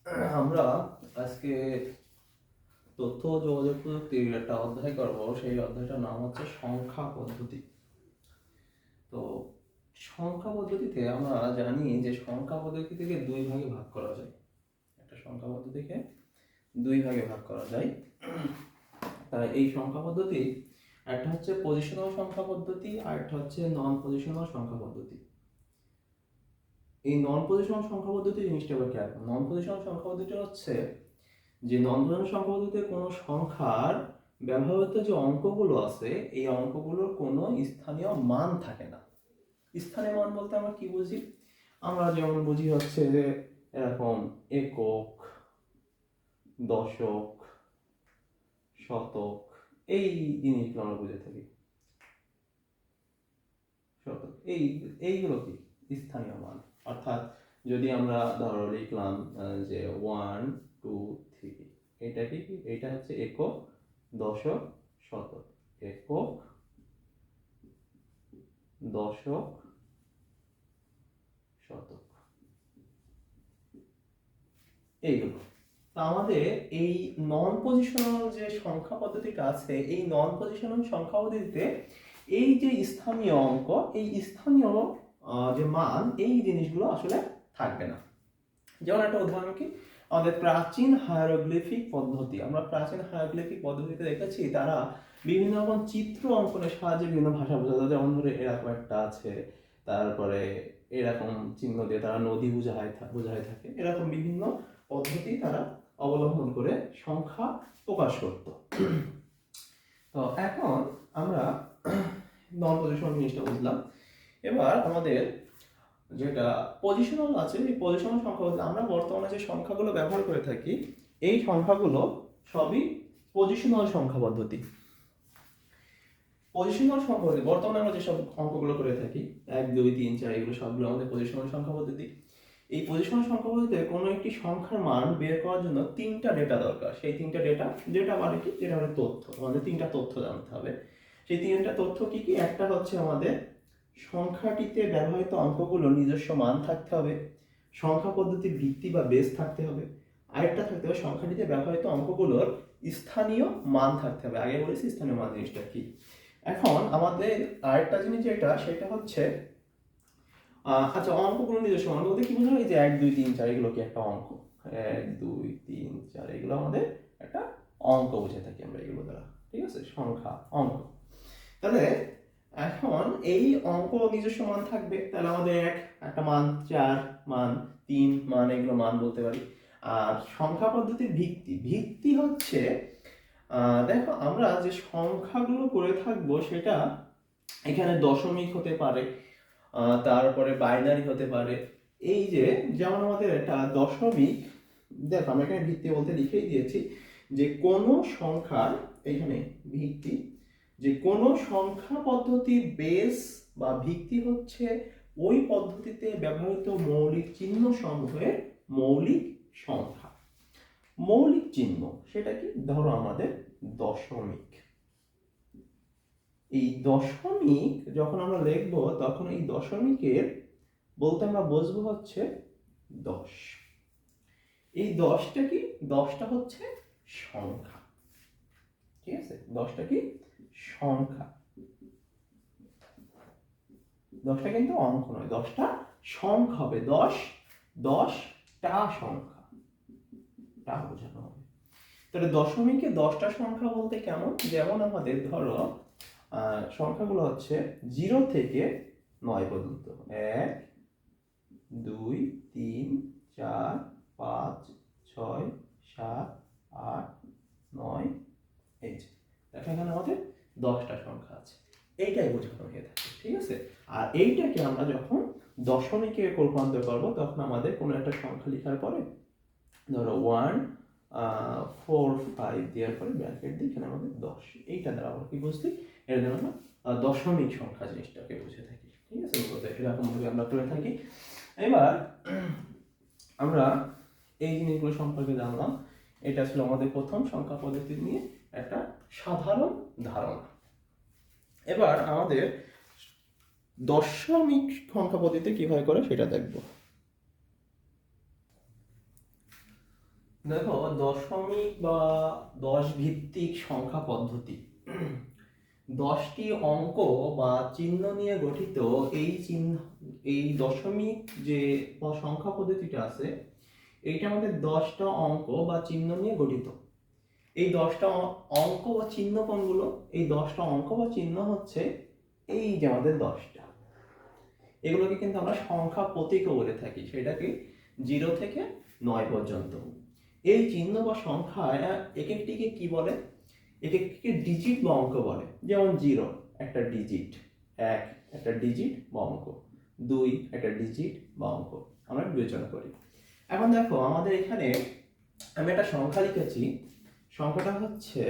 আমরা আজকে তথ্য ও যোগাযোগ প্রযুক্তির একটা অধ্যায় করব। সেই অধ্যায়টার নাম হচ্ছে সংখ্যা পদ্ধতি। তো সংখ্যা পদ্ধতিতে আমরা জানি যে সংখ্যা পদ্ধতি থেকে দুই ভাগে ভাগ করা যায়। একটা সংখ্যা পদ্ধতিকে দুই ভাগে ভাগ করা যায়। তাই এই সংখ্যা পদ্ধতি একটা হচ্ছে পজিশনাল সংখ্যা পদ্ধতি আর একটা হচ্ছে নন পজিশনাল সংখ্যা পদ্ধতি। এই নন পজিশনাল সংখ্যা পদ্ধতি জিনিসটা আবার কি? নন পজিশনাল সংখ্যা পদ্ধতি হচ্ছে যে নন পজিশনাল সংখ্যা পদ্ধতিতে কোনো সংখ্যার ব্যবহৃত যে অঙ্কগুলো আছে এই অঙ্কগুলোর কোনো স্থানীয় মান থাকে না। স্থানীয় মান বলতে আমরা কি বুঝি? আমরা যেমন বুঝি হচ্ছে যে এরকম একক, দশক, শতক, এই জিনিসগুলো আমরা বুঝে থাকি। শতক এইগুলো কি স্থানীয় মান। অর্থাৎ যদি আমরা ধরো লিখলাম যে 1 2 3, এটা কি? এটা হচ্ছে একক, দশক, শতক। একক, দশক, শতক, এইগুলো। তা আমাদের এই নন পজিশনাল যে সংখ্যা পদ্ধতিটা আছে, এই নন পজিশনাল সংখ্যা পদ্ধতিতে এই যে স্থানীয় অঙ্ক, এই স্থানীয় যে মান, এই জিনিসগুলো আসলে থাকবে না। যেমন একটা উদাহরণ কি, আমাদের প্রাচীন হায়ারোগ্লিফিক পদ্ধতি, আমরা প্রাচীন হায়ারোগ্লিফিক পদ্ধতিতে দেখেছি তারা বিভিন্ন রকম চিত্র অঙ্কনের সাহায্যে বিভিন্ন ভাষা বোঝাতো। যেমন ধরে এরকম একটা আছে, তারপরে এরকম চিহ্ন দিয়ে তারা নদী বোঝায় থাকে। এরকম বিভিন্ন পদ্ধতি তারা অবলম্বন করে সংখ্যা প্রকাশ করত। তো এখন আমরা নন পজিশনাল জিনিসটা বুঝলাম। এবার আমাদের যেটা পজিশনাল আছে, এই পজিশনাল সংখ্যা বলতে আমরা বর্তমানে যে সংখ্যাগুলো ব্যবহার করে থাকি, এই সংখ্যাগুলো সবই পজিশনাল সংখ্যা পদ্ধতি। পজিশনাল সংখ্যা পদ্ধতি বর্তমানে আমরা যেসব অঙ্কগুলো করে থাকি 1 2 3 4, এগুলো সবগুলো আমাদের পজিশনাল সংখ্যা পদ্ধতি। এই পজিশনাল সংখ্যা পদ্ধতিতে কোনো একটি সংখ্যার মান বের করার জন্য তিনটা ডেটা দরকার। সেই তিনটা ডেটা মানে কি? যেটা মানে তথ্য। আমাদের তিনটা তথ্য জানতে হবে। সেই তিনটা তথ্য কি কি? একটা হচ্ছে আমাদের সংখ্যাটিতে ব্যবহৃত অঙ্কগুলোর নিজস্ব মান থাকতে হবে, সংখ্যা পদ্ধতির ভিত্তি বা বেস থাকতে হবে, আরেকটা থাকতে হবে সংখ্যাটিতে ব্যবহৃত অঙ্কগুলোর স্থানীয় মান থাকতে হবে। আগে বলেছি স্থানীয় মান জিনিসটা কি। এখন আমাদের আরেকটা জিনিস যেটা, সেটা হচ্ছে আচ্ছা, অঙ্কগুলো নিজস্ব মান বলতে কি বোঝায়? এই যে 1 2 3 4, এগুলো কি একটা অঙ্ক? 1 2 3 4, এগুলো আমাদের একটা অঙ্ক বুঝে থাকি আমরা এগুলো দ্বারা। ঠিক আছে, সংখ্যা, অঙ্ক। তাহলে এখন এই অঙ্ক নিজস্ব মান থাকবে, তাহলে আমাদের একটা মান 4, মান 3, মান, এগুলো মান বলতে পারি। আর সংখ্যা পদ্ধতির ভিত্তি হচ্ছে দেখো আমরা যে সংখ্যাগুলো করে থাকবো সেটা এখানে দশমিক হতে পারে, তারপরে বাইনারি হতে পারে। এই যে যেমন আমাদের একটা দশমিক, দেখো আমরা এখানে ভিত্তি বলতে লিখেই দিয়েছি যে কোনো সংখ্যার, এখানে ভিত্তি, যে কোনো সংখ্যা পদ্ধতির বেস বা ভিত্তি হচ্ছে ওই পদ্ধতিতে ব্যবহৃত মৌলিক চিহ্ন সমূহের মৌলিক সংখ্যা। মৌলিক চিহ্ন সেটা কি? ধরো আমাদের দশমিক। এই দশমিক যখন আমরা লিখবো তখন এই দশমিকের বলতে আমরা বুঝবো হচ্ছে 10। এই 10টা কি? 10টা হচ্ছে সংখ্যা। ঠিক আছে, 10টা কি? সংখ্যা। 10টা কিন্তু অঙ্ক নয়, 10টা সংখ্যা হবে। 10টা সংখ্যা, টা বোঝানো হবে। তাহলে দশমিকে 10টা সংখ্যা বলতে কেমন? যেমন আমাদের ধরো সংখ্যাগুলো হচ্ছে 0 থেকে 9 পর্যন্ত। 1 2 3 4 5 6 7 8 9, এই যে দেখো এখানে আমাদের 10টা সংখ্যা আছে। এইটাই বোঝানো হয়ে থাকে। ঠিক আছে, আর এইটাকে আমরা যখন দশমিকে রূপান্তর করবো তখন আমাদের কোনো একটা সংখ্যা লেখার পরে ধরো 1 4 5 দেওয়ার পরে ব্র্যাকেট দিয়ে এখানে আমাদের 10, এইটা দ্বারা আমরা কি বুঝলি? এর জন্য আমরা দশমিক সংখ্যা জিনিসটাকে বুঝে থাকি। ঠিক আছে, এরকম ভাবে আমরা করে থাকি। এবার আমরা এই জিনিসগুলো সম্পর্কে জানলাম। এটা ছিল আমাদের প্রথম সংখ্যা পদ্ধতি নিয়ে একটা সাধারণ ধারণা। এবার আমাদের দশমিক সংখ্যা পদ্ধতি কিভাবে করে সেটা দেখব। দেখো, দশমিক বা 10 ভিত্তিক সংখ্যা পদ্ধতি, 10টি অঙ্ক বা চিহ্ন নিয়ে গঠিত এই দশমিক যে সংখ্যা পদ্ধতিটা আছে, এইটা আমাদের 10টা অঙ্ক বা চিহ্ন নিয়ে গঠিত। এই 10টা অঙ্ক বা চিহ্ন কোনগুলো? এই 10টা অঙ্ক বা চিহ্ন হচ্ছে এই যে আমাদের 10টা, এগুলোকে কিন্তু আমরা সংখ্যা প্রতীকও বলে থাকি, সেটাকে 0 থেকে 9 পর্যন্ত। এই চিহ্ন বা সংখ্যা এক একটিকে কি বলে? এক একটিকে ডিজিট বা অঙ্ক বলে। যেমন 0 একটা ডিজিট, 1 একটা ডিজিট বা অঙ্ক, 2 একটা ডিজিট বা অঙ্ক, আমরা বিবেচনা করি। এখন দেখো, আমাদের এখানে আমি একটা সংখ্যা লিখেছি, সংখ্যাটা হচ্ছে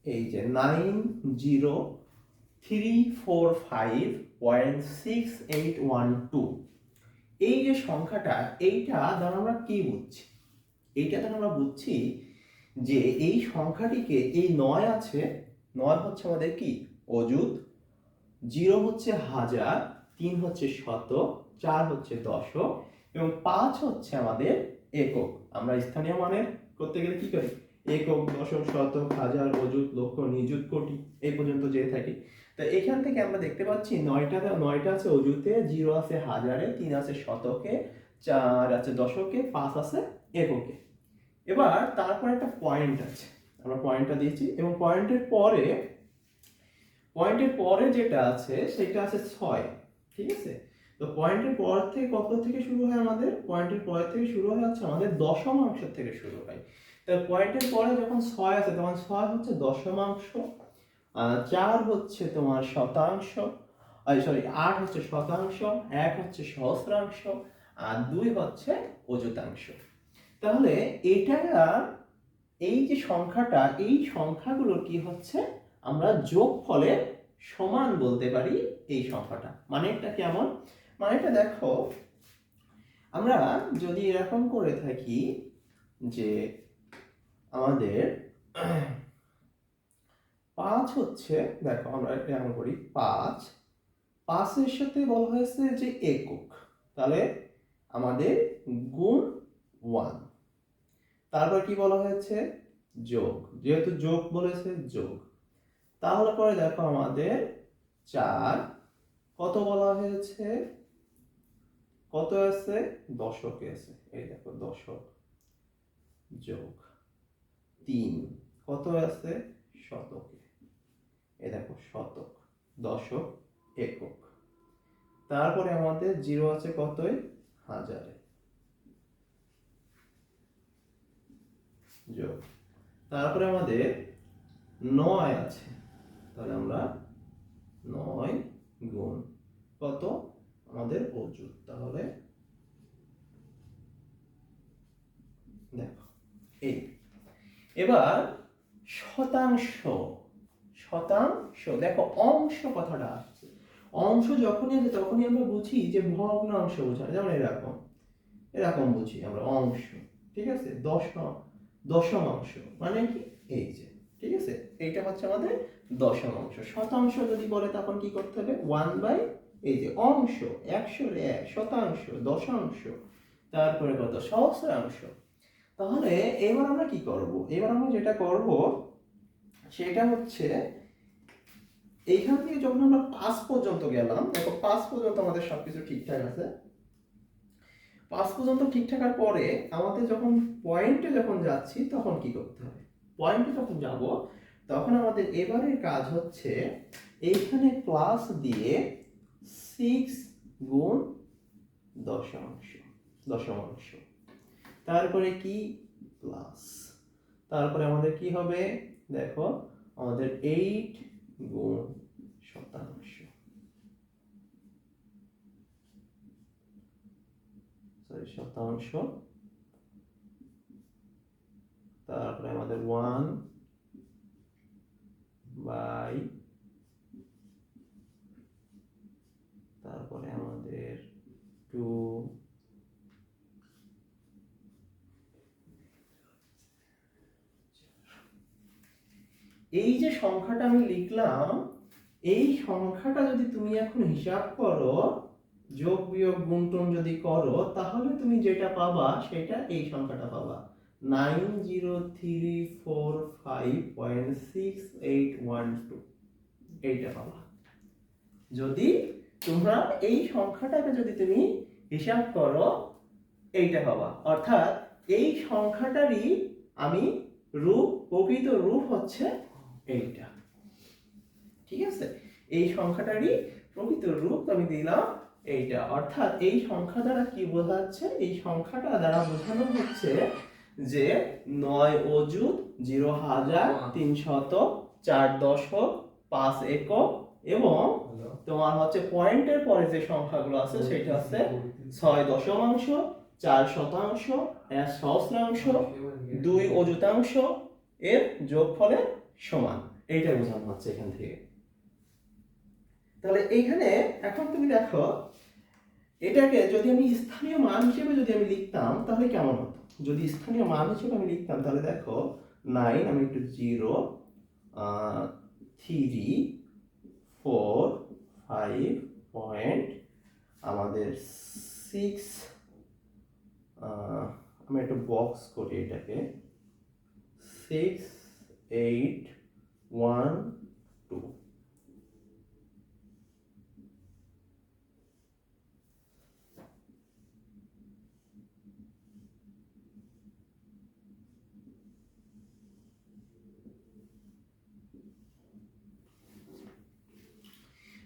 এই যে 90345.6812। এই যে সংখ্যাটা, এইটা দ্বারা আমরা কি বুঝছি? এইটা দ্বারা আমরা বুঝছি যে এই সংখ্যাটিকে, এই 9 আছে, 9 হচ্ছে আমাদের কি? অযুত, 0 হচ্ছে হাজার, 3 হচ্ছে শতক, 4 হচ্ছে দশক এবং 5 হচ্ছে আমাদের একক। আমরা স্থানীয় মানের করতে গেলে কি করি? একক, দশক, শতক, হাজার, অযুত, লক্ষ, নিযুত, কোটি, এই পর্যন্ত যেতে থাকি। তো এখান থেকে আমরা দেখতে পাচ্ছি 9টা আছে অযুতে, 0 আছে হাজারে, 3 আছে শতকে, 4 আছে দশকে, 5 আছে এককে। এবার তারপর একটা পয়েন্ট আছে, আমরা পয়েন্টটা দিয়েছি, এবং পয়েন্টের পরে যেটা আছে সেটা আছে 6, ঠিক আছে? তো পয়েন্টের পর থেকে কত থেকে শুরু হয় আমাদের? পয়েন্টের পর থেকে শুরু হয় হচ্ছে আমাদের দশমাংশ থেকে শুরু হয়। তো পয়েন্টের পরে যখন 6 আছে, তখন 6 হচ্ছে দশমাংশ, 4 হচ্ছে তোমার শতাংশ, 8 হচ্ছে শতাংশ, 1 হচ্ছে সহস্রাংশ, আর 2 হচ্ছে অযুতাংশ। তাহলে এটা, এই যে সংখ্যাটা, এই সংখ্যাগুলোর কি হচ্ছে? আমরা যোগফলের সমান বলতে পারি এই সংখ্যাটা। মানেটা কেমন? মানেটা দেখো, আমরা যদি এরকম করে থাকি যে আমাদের 5 হচ্ছে, দেখো আমরা এরকম করি, 5 এর সাথে বলা হয়েছে যে একক, তাহলে আমাদের গুণ 1। তারপর কি বলা হয়েছে? যোগ, যেহেতু যোগ বলেছে যোগ। তাহলে পরে দেখো আমাদের 4 কত বলা হয়েছে? কত আছে? দশকে আছে, এই দেখো দশক, যোগ 3 কত আছে? শতকে, এই দেখো শতক, দশক, একক। তারপরে আমাদের 0 আছে কতই? হাজারে, যোগ। তারপরে আমাদের 9 আছে, তাহলে আমরা 9 গুণ কত? আমাদের অযুত। তাহলে দেখো এই, এবার শতাংশ, দেখো অংশ কথাটা আসছে, অংশ যখনই আছে তখনই আমরা বুঝি যে ভগ্নাংশ বোঝায়। যেমন এরকম বুঝি আমরা অংশ, ঠিক আছে? দশমাংশ মানে কি? এই যে, ঠিক আছে, এইটা হচ্ছে আমাদের দশমাংশ। শতাংশ যদি বলে তখন কি করতে হবে? 1 বাই এই যে অংশ, 100 শতাংশ, দশাংশ, তারপরে কত? সহস্রাংশ। তাহলে এবার আমরা কি করব? এবার আমরা যেটা করব সেটা হচ্ছে, এইখান থেকে যখন আমরা 5 পর্যন্ত গেলাম, দেখো 5 পর্যন্ত আমাদের সবকিছু ঠিকঠাক আছে। 5 পর্যন্ত ঠিক থাকার পরে আমাদের যখন পয়েন্টে যাচ্ছি তখন কি করতে হবে? পয়েন্টে যখন যাব তখন আমাদের এবারের কাজ হচ্ছে এইখানে প্লাস দিয়ে 6 গুণ দশমাংশ, তারপরে কি? প্লাস, তারপরে আমাদের কি হবে? দেখো আমাদের 8 গুণ শতাংশ, শতাংশ, তারপরে আমাদের 1 বাই, তারপরে আমাদের 2, এই যে সংখ্যাটা আমি লিখলাম, এই সংখ্যাটা যদি তুমি এখন হিসাব করো, যোগ বিয়োগ গুণটুন যদি করো, তাহলে তুমি যেটা পাবা সেটা এই সংখ্যাটা পাবা। 90345681 এইটা পাবা। যদি তোমরা এই সংখ্যাটাকে যদি তুমি হিসাব করো এইটা পাবা, অর্থাৎ এই সংখ্যাটারই আমি রূপ, প্রকৃত রূপ হচ্ছে এইটা। ঠিক আছে, এই সংখ্যাটারই প্রকৃত রূপ আমি দিলাম এইটা। অর্থাৎ এই সংখ্যা দ্বারা কি বোঝাচ্ছে, এই সংখ্যাটা দ্বারা বোঝানো হচ্ছে যে 9 অযুত 0,304 দশক 5 একক এবং তোমার হচ্ছে পয়েন্টের পরে যে সংখ্যাগুলো আছে সেটা হচ্ছে 6 দশমাংশ, 4 শতাংশ, 1 সহস্রাংশ, 2 অযুতাংশ এর যোগফলের সমান। এইটা বোঝানো হচ্ছে এখান থেকে। তাহলে এইখানে এখন তুমি দেখো, এটাকে যদি আমি স্থানীয় মান হিসেবে যদি আমি লিখতাম তাহলে কেমন হতো। যদি স্থানীয় মান হিসেবে আমি লিখতাম তাহলে দেখো 9, আমি একটু 0 3 4 5 পয়েন্ট আমাদের 6, আমি একটু বক্স করি এটাকে, 6 8 1 2।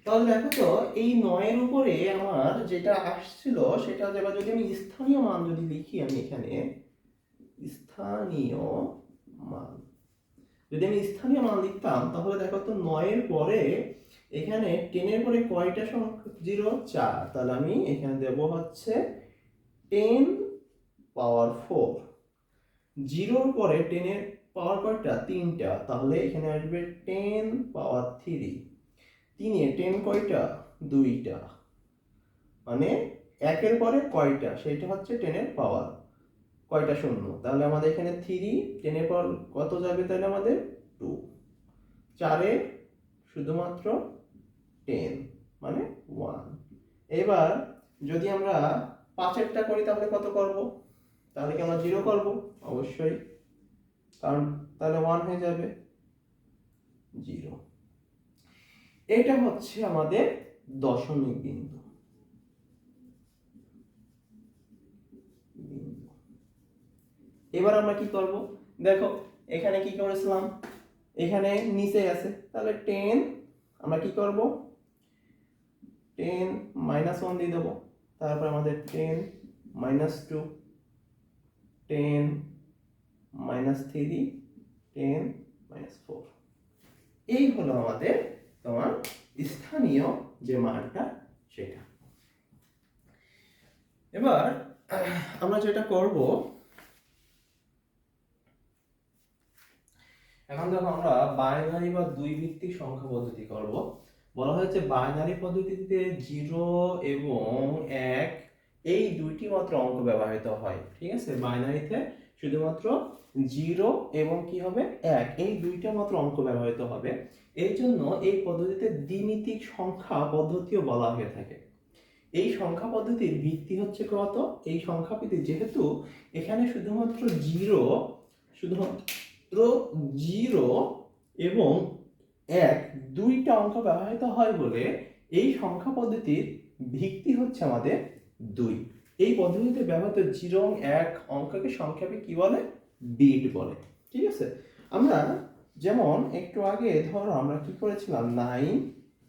তাহলে দেখো তো এই 9 এর উপরে আমার যেটা আসছিল সেটা এবার যদি আমি স্থানীয় মান যদি লিখি, আমি এখানে স্থানীয় মান যদি আমি স্থানীয় মান লিখতাম তাহলে দেখো তো 9 এর পরে এখানে 10 এর পরে কয়টা সংখ্যা 0 4, তাহলে আমি এখানে দেব হচ্ছে 10 পাওয়ার 4। 0 এর পরে 10 এর পাওয়ার কয়টা 3টা, তাহলে এখানে আসবে 10 পাওয়ার 3। 3 এ 10 কয়টা 2টা, মানে 1 এর পরে কয়টা সেটা হচ্ছে 10 এর পাওয়ার কয়টা শূন্য, তাহলে আমাদের এখানে 3, 10 এর পর কত যাবে তাহলে আমাদের 2, 4 এ শুধুমাত্র 10 মানে 1। এবার যদি আমরা 5 এরটা করি তাহলে কত করব, তাহলে কি আমরা 0 করব? অবশ্যই, কারণ তাহলে 1 হয়ে যাবে 0। এটা হচ্ছে আমাদের দশমিক বিন্দু। এবার আমরা কি করব, দেখো এখানে কি করেছিলাম, এখানে নিচে আছে, তাহলে 10 আমরা কি করব 10 -1 দিয়ে দেব, তারপর আমাদের 10 -2, 10 -3, 10 -4। এই হলো আমাদের তোমার স্থানীয় যে মানটা সেটা। এবার আমরা যেটা করব, এখন দেখো আমরা বাইনারি বা দুই ভিত্তিক সংখ্যা পদ্ধতি করব। বলা হয়েছে বাইনারি পদ্ধতিতে 0 এবং 1 এই দুইটি মাত্র অঙ্ক ব্যবহৃত হয়। ঠিক আছে, বাইনারিতে শুধুমাত্র 0 এবং কি হবে 1 এই দুইটা মাত্র অঙ্ক ব্যবহৃত হবে। এই জন্য এই পদ্ধতিতে দ্বিমিতিক সংখ্যা পদ্ধতিও বলা হয়ে থাকে। এই সংখ্যা পদ্ধতির ভিত্তি হচ্ছে কত, এই সংখ্যা পদ্ধতি যেহেতু এখানে শুধুমাত্র 0 এবং 1 দুইটা অঙ্ক ব্যবহৃত হয় বলে এই সংখ্যা পদ্ধতির ভিত্তি হচ্ছে আমাদের 2। এই পদ্ধতিতে ব্যবহৃত 0 এবং 1 অঙ্ককে সংক্ষেপে কি বলে, বিট বলে। ঠিক আছে, আমরা যেমন একটু আগে ধরো আমরা কি করেছিলাম 9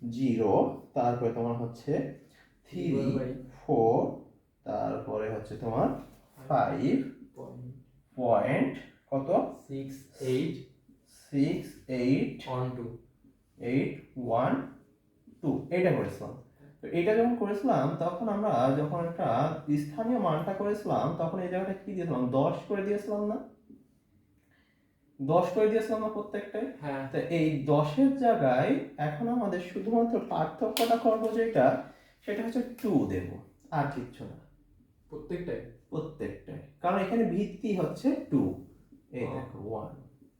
0, তারপরে তোমার হচ্ছে 3 4, তারপরে হচ্ছে তোমার 5 পয়েন্ট কত 6 8 6 8 1 2 8 1 2 এটা করেছিলাম। তো এটা যখন করেছিলাম তখন আমরা যখন একটা স্থানীয় মানটা করেছিলাম তখন এই জায়গাটা কি দিয়েছিলাম 10 করে দিয়েছিলাম না, 10 করে দিয়েছিলাম না প্রত্যেকটাই। হ্যাঁ, তো এই 10 এর জায়গায় এখন আমাদের শুধুমাত্র পার্থক্যটা করব যেটা সেটা হচ্ছে 2 দেব, আর কিচ্ছু না, প্রত্যেকটাই, কারণ এখানে ভিত্তি হচ্ছে 2। এই দেখো 1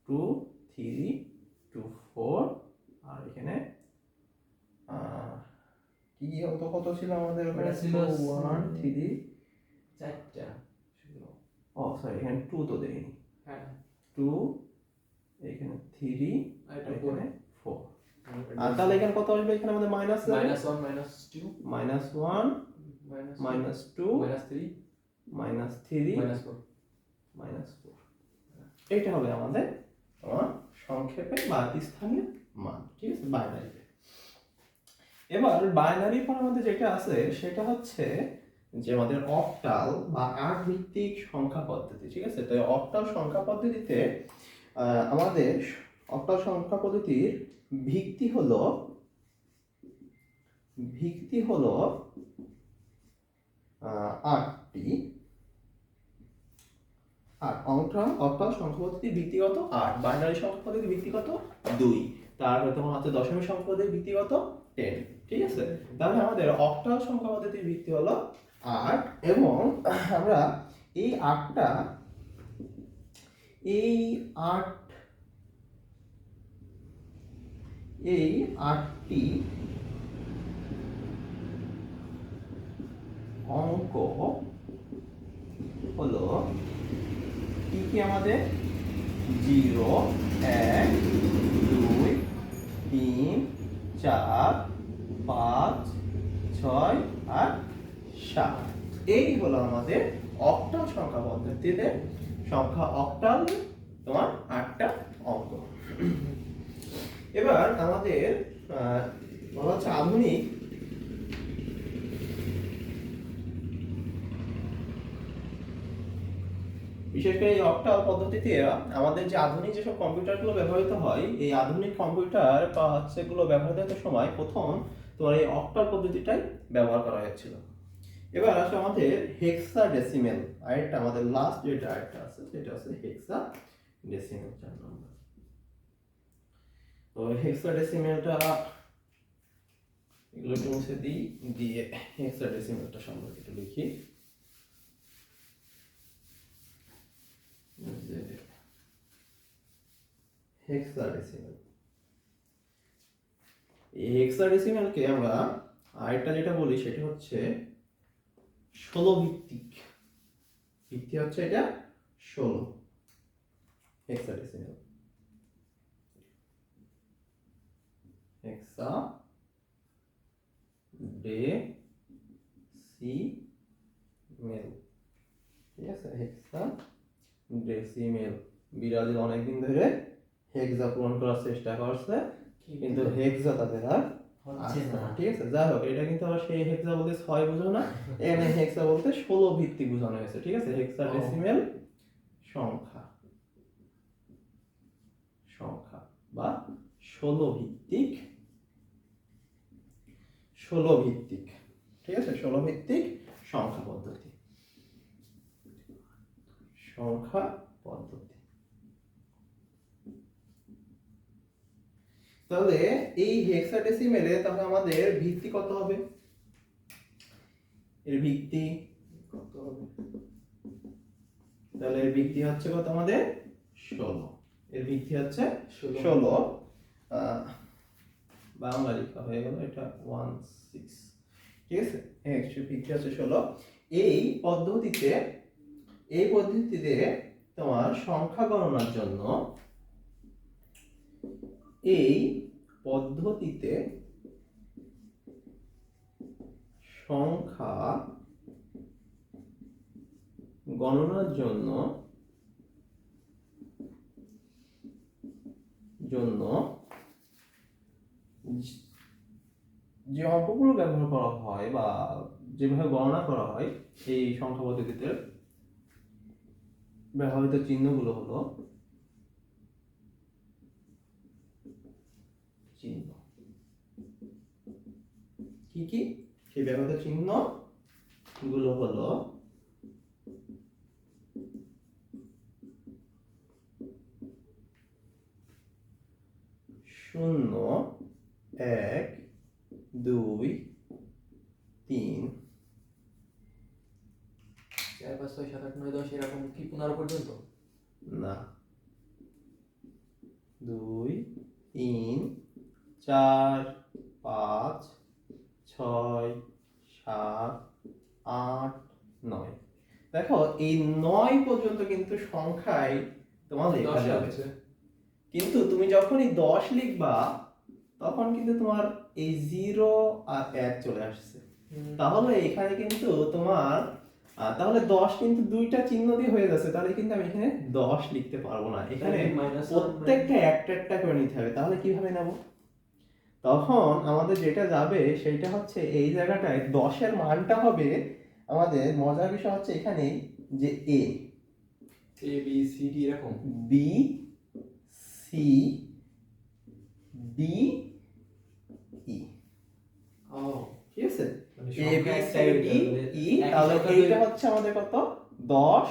2 3 2 4, আর এখানে কি কত ছিল আমাদের ওখানে ছিল 1 3 চারটা, ও সরি এখানে 2 তো দেইনি, হ্যাঁ 2, এখানে 3, আর আর এটা এখানে 4। আর তাহলে এখানে কত আসবে? এখানে আমাদের মাইনাস -1 -2 -1 -2 -3 -3 -4 -4। এটা হবে আমাদের সংক্ষেপে বা স্থানীয় মান, ঠিক আছে, বাইনারিতে। এবার বাইনারি ফর্মের মধ্যে যেটা আছে সেটা হচ্ছে যে আমাদের অক্টাল বা 8 ভিত্তিক সংখ্যা পদ্ধতি, ঠিক আছে। তো অক্টাল সংখ্যা পদ্ধতিতে আমাদের অক্টাল সংখ্যা পদ্ধতির ভিত্তি হলো 8টি। আর অক্টাল সংখ্যা পদ্ধতির ভিত্তিগত 8, বাইনারি সংখ্যা পদ্ধতির ভিত্তিগত 2, তারপরে তোমার হাতে দশমিক সংখ্যা পদ্ধতির ভিত্তিগত 10, ঠিক আছে। তাহলে আমাদের অক্টাল সংখ্যা পদ্ধতির ভিত্তি হলো 8, এবং আমরা এই 8টা এই 8টি অঙ্ক হলো কি কি আমাদের? 0, 1, 2, 3, 4, 5, 6 আর 7। এই হলো আমাদের অক্টাল সংখ্যা পদ্ধতিতে সংখ্যা অক্টাল তোমার 8টা অঙ্ক। এবার আমাদের বলা হচ্ছে আধুনিক বিশেষ করে এই অক্টাল পদ্ধতিতে আমাদের যে আধুনিক যেসব কম্পিউটারগুলো ব্যবহৃত হয়, এই আধুনিক কম্পিউটার বা হচ্ছে গুলো ব্যবহৃত সময় প্রথম তোমার এই অক্টাল পদ্ধতিটাই ব্যবহার করা হয়েছিল। এবার আসলে আমাদের হেক্সাডেসিমেল, আরেকটা আমাদের লাস্ট যেটা আরেকটা আছে সেটা হচ্ছে হেক্সাডেসিমেল 4 নম্বর। তো হেক্সাডেসিমেলটা এগুলো একটু মুছে দিই, দিয়ে হেক্সাডেসিমেলটা সম্পর্কে একটু লিখি। হেক্সাডেসিমেল, এই হেক্সাডেসিমেলকে আমরা আরেকটা যেটা বলি সেটা হচ্ছে 16 ভিত্তিক। ভিত্তি হচ্ছে এটা 16 হেক্সাডেসিমেল। হেক্সাডেসিমেল, ঠিক আছে, হেক্সাডেসিমেল। বিরাজিল অনেকদিন ধরে হেক্সা পূরণ করার চেষ্টা করছে, কিন্তু হেক্সা তাদের আর হচ্ছে না, ঠিক আছে। যাই হোক, এটা কিন্তু আবার সেই হেক্সা বলতে 6 বুঝো না, এখানে হেক্সা বলতে 16 ভিত্তিক বোঝানো হয়েছে, ঠিক আছে। হেক্সাডেসিমেল সংখ্যা বা 16 ভিত্তিক, ঠিক আছে, 16 ভিত্তিক সংখ্যা পদ্ধতি। তাহলে এই হেক্সাডেসিমেলে তাহলে আমাদের ভিত্তি কত হবে? এর ভিত্তি কত হবে? তাহলে এর ভিত্তি হচ্ছে কত আমাদের? 16। এর ভিত্তি হচ্ছে 16। বাংলা লেখা হয়ে গেল এটা 16, ঠিক আছে। এর ভিত্তি হচ্ছে 16। এই পদ্ধতিতে তোমার সংখ্যা গণনার জন্য সংখ্যা গণনার জন্য যে অঙ্কগুলো ব্যবহার করা হয় বা যেভাবে গণনা করা হয়, এই সংখ্যা পদ্ধতিতে ব্যবহৃত চিহ্নগুলো হলো চিহ্ন। কি কি সেই ব্যবহৃত চিহ্ন গুলো হলো শূন্য, 1, 2, 3, 4 5 6 7 8 9 10 এরকম কি 15 পর্যন্ত? না, 2, 3, 4, 5, 6, 7, 8, 9। দেখো এই 9 পর্যন্ত কিন্তু সংখ্যায় তোমার লেখা 10 যাবে, আছে। কিন্তু তুমি যখনই 10 লিখবা তখন কিন্তু তোমার এই 0 আর 1 চলে আসছে। তাহলে এখানে কিন্তু তোমার তাহলে 10 কিন্তু দুইটা চিহ্ন দিয়ে হয়ে যাচ্ছে, তাহলে কিন্তু আমি এখানে 10 লিখতে পারবো না, এখানে প্রত্যেকটা একটা একটা করে নিতে হবে। তাহলে কিভাবে নেব? তখন আমাদের যেটা যাবে সেটা হচ্ছে এই জায়গাটায় 10 এর মানটা হবে আমাদের, মজার বিষয় হচ্ছে এখানে যে এ বি সি ডি এরকম বি সি ডি ই, ও ঠিক আছে, মানে এ বি সংখ্যা সি একটাই ডি ই। একই তাহলে সংখ্যা এইটা হচ্ছে আমাদের কত? 10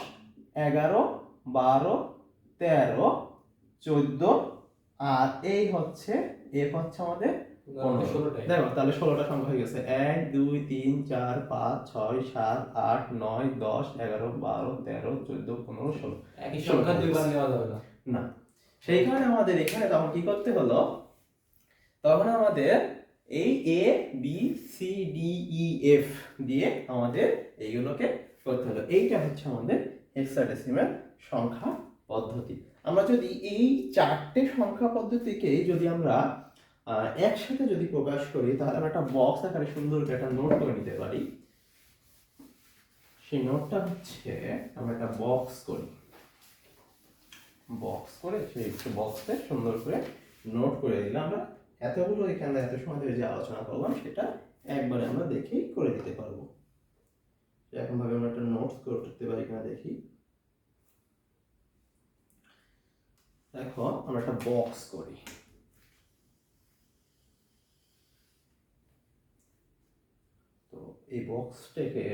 11 12 13 14, আর এই হচ্ছে এফ হচ্ছে আমাদের 16টাই। দেখো তাহলে 16টা সংখ্যা হয়ে গেছে। 1 2 3 4 5 6 7 8 9 10 11 12 13 14 15 16। একই সংখ্যা দুইবার নেওয়া যাবে না। না, সেই কারণে আমাদের এখানে তখন কি করতে হলো, তখন আমাদের এই A B C D E F দিয়ে আমাদের এইগুলোকে করতে হলো। এইটা হচ্ছে আমাদের হেক্সাডেসিমাল সংখ্যা পদ্ধতি। আমরা যদি এই 4টে সংখ্যা পদ্ধতিকে যদি আমরা একসাথে যদি প্রকাশ করি, তাহলে আমরা একটা বক্স আকারে সুন্দর করে একটা নোট করে নিতে পারি। সেই নোটটা হচ্ছে আমরা একটা বক্স করি, বক্স করে সেই বক্সে সুন্দর করে নোট করে দিলাম। আমরা এতগুলো এখানে এত সময় ধরে যে আলোচনা করলাম সেটা একবারে আমরা দেখেই করে দিতে পারবো। এরকম ভাবে আমরা একটা নোটস করতে পারি কিনা দেখি। দেখো আমরা একটা বক্স করি, তো এই বক্সটাকে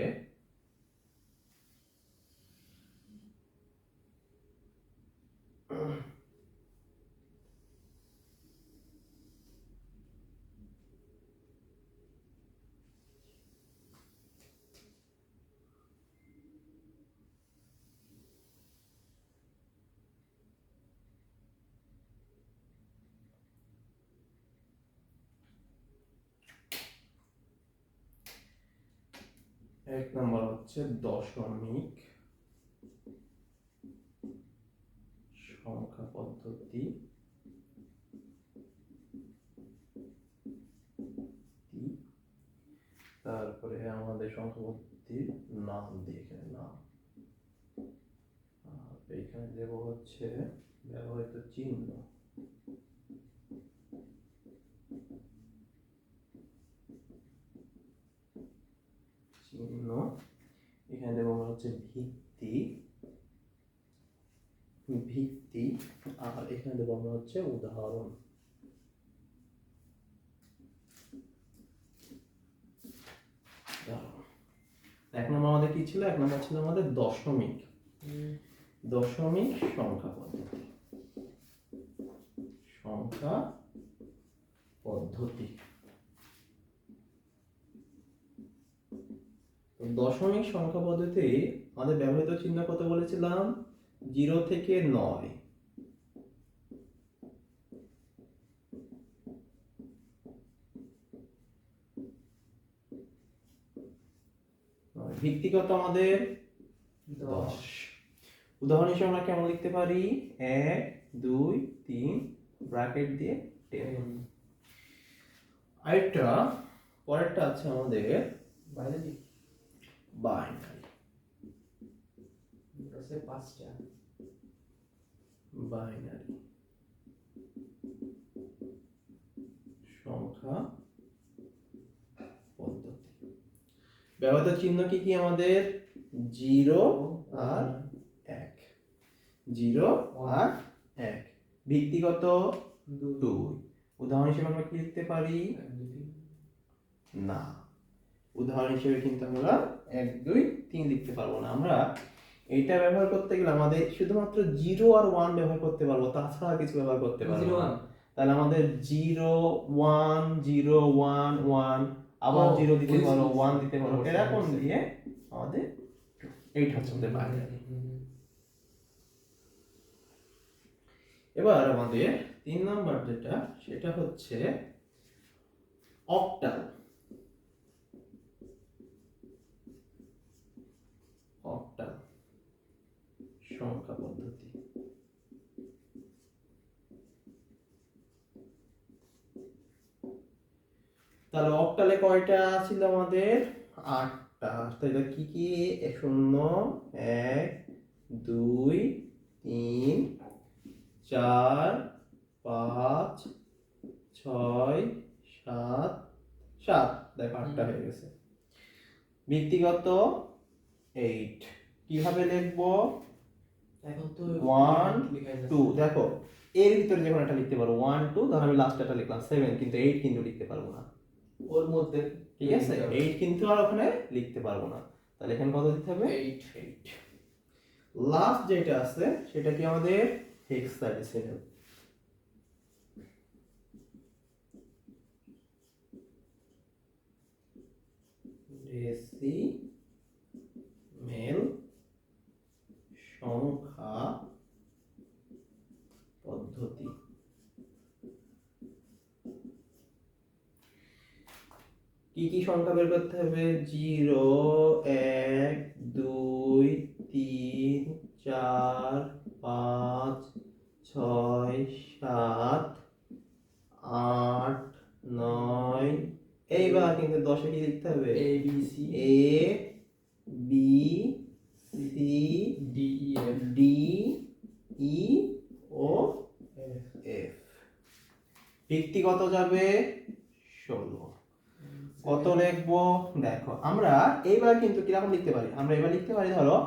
এক নম্বর হচ্ছে দশমিক সংখ্যা পদ্ধতি, তারপরে আমাদের সংখ্যা পদ্ধতির নাম দিয়ে এখানে নাম, আর এখানে দেব হচ্ছে ব্যবহৃত চিহ্ন, চিহ্ন এখানে দেব হচ্ছে ভিত্তি, ভিত্তি, আর এখানে দেবো আমরা হচ্ছে উদাহরণ। এক নম্বর আমাদের কি ছিল? এক নম্বর ছিল আমাদের দশমিক, দশমিক সংখ্যা পদ্ধতি, সংখ্যা পদ্ধতি। দশমিক সংখ্যা পদ্ধতি আমাদের ব্যবহৃত চিহ্ন কত বলেছিলাম? 0 থেকে 9। ভিত্তি কত আমাদের? 10। উদাহরণ হিসেবে আমরা কেমন লিখতে পারি? 1 2 3 ব্র্যাকেট দিয়ে 10। আরেকটা পরেরটা আছে আমাদের বাইনারি, বাইনারি, আছে 5টা বাইনারি সংখ্যা পদ্ধতি। ব্যবহৃত চিহ্ন কি কি আমাদের? 0 আর 1, 0 আর 1। ভিত্তিগত 2। উদাহরণ হিসেবে আমরা কি লিখতে পারি? না, উদাহরণ হিসেবে কিন্তু আমরা 1 2 3 লিখতে পারবো না। আমরা এটা ব্যবহার করতে গেলে আমাদের শুধুমাত্র 0 আর 1 ব্যবহার করতে পারবো, তাছাড়া কিছু ব্যবহার করতে পারবো না। তাহলে আমাদের 0 1 0 1 1, আবার 0 দিতে পারো, 1 দিতে পারো, এরকম দিয়ে আমাদের এইটা হচ্ছে আমাদের বাইনারি। এবার আমাদের 3 নাম্বার যেটা, সেটা হচ্ছে অক্টাল। অক্টাল সংখ্যা পদ্ধতি। তাহলে অক্টালে কয়টা ছিল আমাদের? 8টা। তাহলে কি কি? 0 1 2 3 4 5 6 7 7। দেখো 8টা হয়ে গেছে। ব্যক্তিগত 8 কিভাবে লিখবো? এখন তো 1 লেখা যাচ্ছে 2 দেখো এর ভিতরে যখন একটা লিখতে পারো 1 2, ধর আমি লাস্ট একটা লিখলাম 7, কিন্তু 8 কিন্তু লিখতে পারবো না, ওর মধ্যে ঠিক আছে? 8 কিন্তু আর ওখানে লিখতে পারবো না, তাহলে এখানে কত দিতে হবে? 8। লাস্ট যেটা আছে সেটা কি আমাদের? হেক্সাডেসিমাল। ডেসিমেল সংখ্যা পদ্ধতি। কি কি সংখ্যা বের করতে হবে? 0 1 2 3 4 5 6 7 8 9। এইবার কিন্তু 10-এ কি লিখতে হবে? A B C A B C D E F D E ও এফ। ব্যক্তিগত যাবে 16। কত লিখবো? দেখো আমরা এইবার কিন্তু কিরকম লিখতে পারি? আমরা এবার লিখতে পারি, ধরো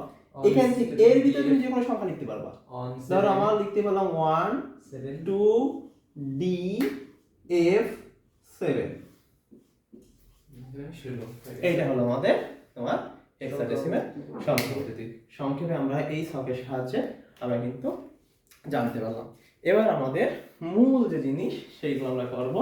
এখান থেকে এর ভিতরে তুমি যে কোনো সংখ্যা লিখতে পারবা। ধরো আমরা লিখতে পারলাম 1 2 ডি এফ 7। এইটা হলো আমাদের তোমার হেক্সাডেসিমাল সংখ্যা পদ্ধতি। সংক্ষেপে আমরা এই ছকের সাহায্যে আমরা কিন্তু জানতে পারলাম। এবার আমাদের মূল যে জিনিস সেইগুলো আমরা করব।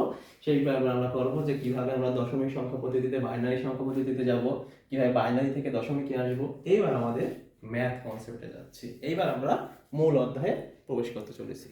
সেইগুলো আমরা করব যে কিভাবে আমরা দশমিক সংখ্যা পদ্ধতিতে বাইনারি সংখ্যা পদ্ধতিতে যাব, কিভাবে বাইনারি থেকে দশমিকে আসবো। এইবার আমাদের ম্যাথ কনসেপ্টে যাচ্ছি। এইবার আমরা মূল অধ্যায়ে প্রবেশ করতে চলেছি।